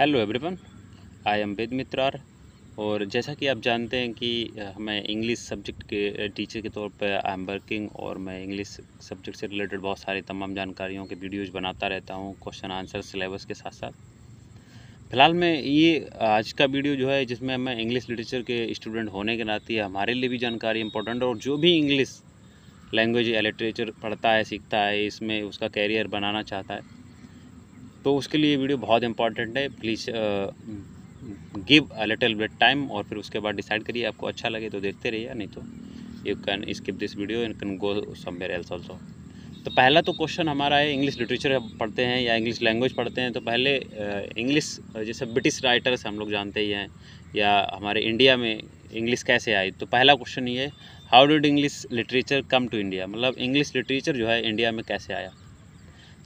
Hello everyone, I am वेद मित्रार। और जैसा कि आप जानते हैं कि मैं इंग्लिश सब्जेक्ट के टीचर के तौर पे आई एम वर्किंग, और मैं इंग्लिश सब्जेक्ट से रिलेटेड बहुत सारी तमाम जानकारियों के वीडियोस बनाता रहता हूं, क्वेश्चन आंसर सिलेबस के साथ साथ। फ़िलहाल मैं ये आज का वीडियो जो है, जिसमें मैं इंग्लिश लिटरेचर के स्टूडेंट होने के नाते हमारे लिए भी जानकारी इंपॉर्टेंट है, और जो भी इंग्लिश लैंग्वेज या लिटरेचर पढ़ता है, सीखता है, इसमें उसका कैरियर बनाना चाहता है, तो उसके लिए वीडियो बहुत इंपॉर्टेंट है। Please give a little bit time, और फिर उसके बाद डिसाइड करिए, आपको अच्छा लगे तो देखते रहिए, नहीं तो you can skip this video and can go somewhere else also. तो पहला तो क्वेश्चन हमारा है, इंग्लिश लिटरेचर पढ़ते हैं या इंग्लिश लैंग्वेज पढ़ते हैं, तो पहले इंग्लिश जैसे ब्रिटिश राइटर्स हम लोग जानते ही हैं, या हमारे इंडिया में इंग्लिश कैसे आई। तो पहला क्वेश्चन ये है, how did English literature come to India, मतलब इंग्लिश लिटरेचर जो है इंडिया में कैसे आया,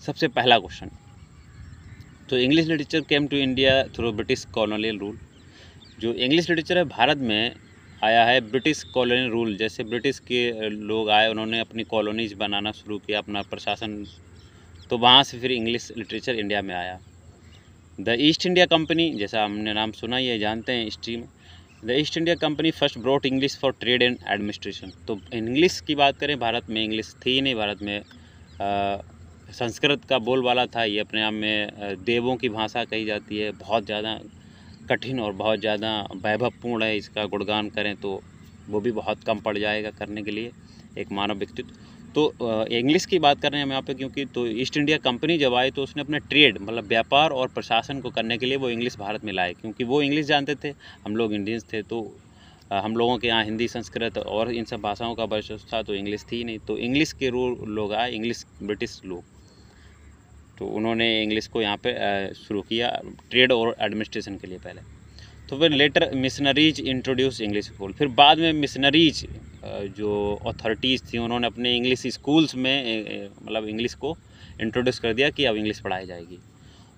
सबसे पहला क्वेश्चन। तो English literature came to India through British colonial rule. जो इंग्लिश लिटरेचर है भारत में आया है ब्रिटिश कॉलोनियल रूल, जैसे ब्रिटिश के लोग आए, उन्होंने अपनी कॉलोनीज बनाना शुरू किया, अपना प्रशासन, तो वहाँ से फिर इंग्लिश लिटरेचर इंडिया में आया। द ईस्ट इंडिया कंपनी, जैसा हमने नाम सुना ही है, जानते हैं हिस्ट्री में, the east India company first brought English for trade and administration. तो इंग्लिश की बात करें, भारत में इंग्लिश थी ही नहीं, भारत में संस्कृत का बोलबाला था। ये अपने आप में देवों की भाषा कही जाती है, बहुत ज़्यादा कठिन और बहुत ज़्यादा वैभवपूर्ण है। इसका गुणगान करें तो वो भी बहुत कम पड़ जाएगा करने के लिए एक मानव व्यक्तित्व। तो इंग्लिश की बात कर रहे हैं हम यहाँ पे, क्योंकि तो ईस्ट इंडिया कंपनी जब आई तो उसने अपने ट्रेड, मतलब व्यापार और प्रशासन को करने के लिए वो इंग्लिश भारत में लाए, क्योंकि वो इंग्लिश जानते थे, हम लोग इंडियंस थे, तो हम लोगों के यहाँ हिंदी, संस्कृत और इन सब भाषाओं का वर्चस्व था, तो इंग्लिश थी नहीं, तो इंग्लिश के लोग आए, इंग्लिश ब्रिटिश लोग, तो उन्होंने इंग्लिश को यहाँ पे शुरू किया ट्रेड और एडमिनिस्ट्रेशन के लिए पहले। तो फिर later missionaries introduce English school, फिर बाद में मिशनरीज जो अथॉरिटीज़ थी, उन्होंने अपने इंग्लिश स्कूल्स में मतलब इंग्लिश को इंट्रोड्यूस कर दिया कि अब इंग्लिश पढ़ाई जाएगी।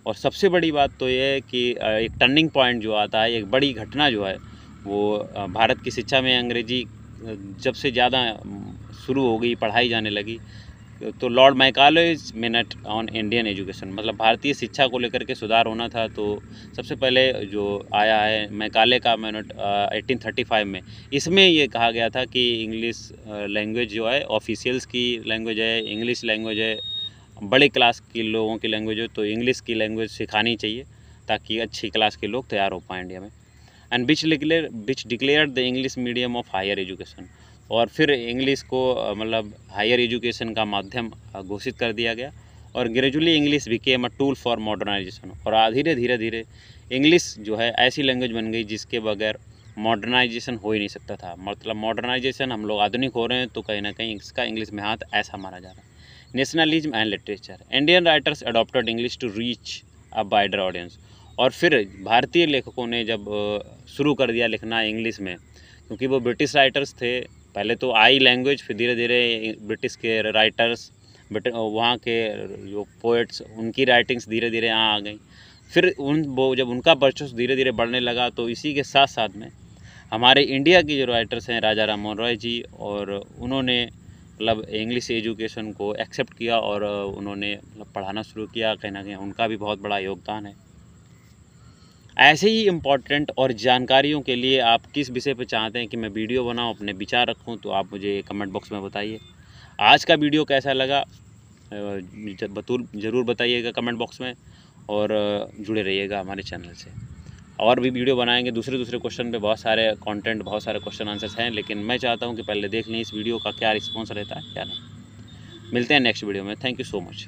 और सबसे बड़ी बात तो ये है कि एक टर्निंग पॉइंट जो आता है, एक बड़ी घटना जो है, वो भारत की शिक्षा में अंग्रेजी जब से ज़्यादा शुरू हो गई, पढ़ाई जाने लगी, तो Lord Macaulay's minute on Indian education, मतलब भारतीय शिक्षा को लेकर के सुधार होना था, तो सबसे पहले जो आया है मैकाले का मिनट 1835 में, इसमें ये कहा गया था कि इंग्लिश लैंग्वेज जो है ऑफिशियल्स की लैंग्वेज है, इंग्लिश लैंग्वेज है, बड़े क्लास के लोगों की लैंग्वेज है, तो इंग्लिश की लैंग्वेज सिखानी चाहिए ताकि अच्छी क्लास के लोग तैयार हो पाएँ इंडिया में। And which declared the English medium of higher education, और फिर इंग्लिश को मतलब हायर एजुकेशन का माध्यम घोषित कर दिया गया। और gradually English became a tool for modernisation, और धीरे धीरे इंग्लिश जो है ऐसी लैंग्वेज बन गई जिसके बगैर मॉडर्नाइजेशन हो ही नहीं सकता था। मतलब मॉडर्नाइजेशन, हम लोग आधुनिक हो रहे हैं, तो कहीं ना कहीं इसका इंग्लिश में हाथ ऐसा मारा जा रहा है। Nationalism and literature, Indian writers adopted English to reach a wider audience, और फिर भारतीय लेखकों ने जब शुरू कर दिया लिखना इंग्लिश में, क्योंकि वो ब्रिटिश राइटर्स थे, पहले तो आई लैंग्वेज, फिर धीरे धीरे ब्रिटिश के राइटर्स, वहाँ के जो पोएट्स, उनकी राइटिंग्स धीरे धीरे यहाँ आ गई। फिर वो जब उनका वर्चस्व धीरे धीरे बढ़ने लगा, तो इसी के साथ साथ में हमारे इंडिया की जो राइटर्स हैं, राजा राम मोहन रॉय जी, और उन्होंने मतलब इंग्लिश एजुकेशन को एक्सेप्ट किया, और उन्होंने मतलब पढ़ाना शुरू किया। कहीं ना कहीं उनका भी बहुत बड़ा योगदान है। ऐसे ही इम्पॉर्टेंट और जानकारियों के लिए आप किस विषय पर चाहते हैं कि मैं वीडियो बनाऊं, अपने विचार रखूं, तो आप मुझे कमेंट बॉक्स में बताइए। आज का वीडियो कैसा लगा ज़रूर बताइएगा कमेंट बॉक्स में, और जुड़े रहिएगा हमारे चैनल से। और भी वीडियो बनाएंगे दूसरे क्वेश्चन पे, बहुत सारे कंटेंट, बहुत सारे क्वेश्चन आंसर्स हैं, लेकिन मैं चाहता हूँ कि पहले देख लें इस वीडियो का क्या रिस्पॉन्स रहता है क्या नहीं। मिलते हैं नेक्स्ट वीडियो में। Thank you so much.